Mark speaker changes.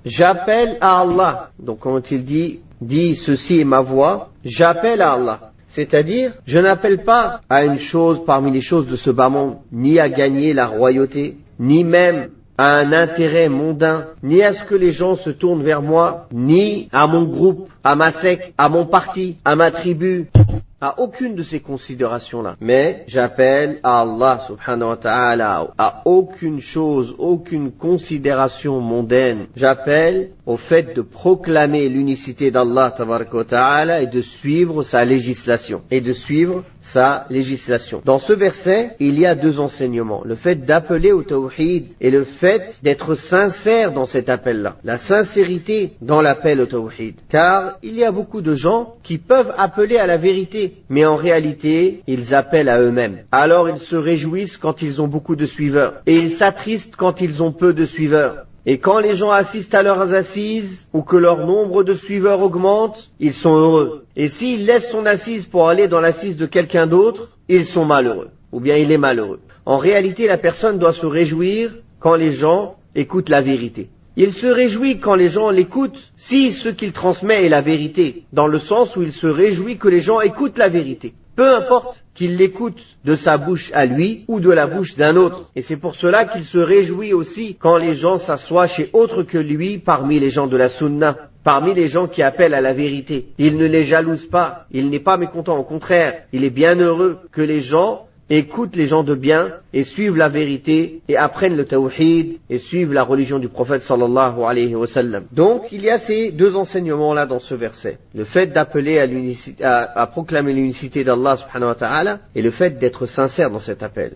Speaker 1: J'appelle à Allah. Donc quand il dit ceci est ma voix, j'appelle à Allah. C'est-à-dire, je n'appelle pas à une chose parmi les choses de ce bas monde, ni à gagner la royauté, ni même à un intérêt mondain, ni à ce que les gens se tournent vers moi, ni à mon groupe, à ma secte, à mon parti, à ma tribu, à aucune de ces considérations-là. Mais j'appelle à Allah subhanahu wa ta'ala, à aucune chose, aucune considération mondaine. J'appelle au fait de proclamer l'unicité d'Allah tabaraka wa ta'ala et de suivre sa législation. Dans ce verset, il y a deux enseignements. Le fait d'appeler au tawhid et le fait d'être sincère dans cet appel-là. La sincérité dans l'appel au tawhid. Car il y a beaucoup de gens qui peuvent appeler à la vérité, mais en réalité, ils appellent à eux-mêmes. Alors ils se réjouissent quand ils ont beaucoup de suiveurs. Et ils s'attristent quand ils ont peu de suiveurs. Et quand les gens assistent à leurs assises, ou que leur nombre de suiveurs augmente, ils sont heureux. Et s'ils laissent son assise pour aller dans l'assise de quelqu'un d'autre, ils sont malheureux. Ou bien il est malheureux. En réalité, la personne doit se réjouir quand les gens écoutent la vérité. Il se réjouit quand les gens l'écoutent, si ce qu'il transmet est la vérité, dans le sens où il se réjouit que les gens écoutent la vérité. Peu importe qu'il l'écoute de sa bouche à lui ou de la bouche d'un autre. Et c'est pour cela qu'il se réjouit aussi quand les gens s'assoient chez autre que lui parmi les gens de la sunna, parmi les gens qui appellent à la vérité. Il ne les jalouse pas, il n'est pas mécontent, au contraire, il est bien heureux que les gens écoutent les gens de bien et suivent la vérité et apprennent le tawhid et suivent la religion du prophète sallallahu alayhi wa sallam. Donc il y a ces deux enseignements là dans ce verset. Le fait d'appeler à proclamer l'unicité d'Allah subhanahu wa ta'ala et le fait d'être sincère dans cet appel.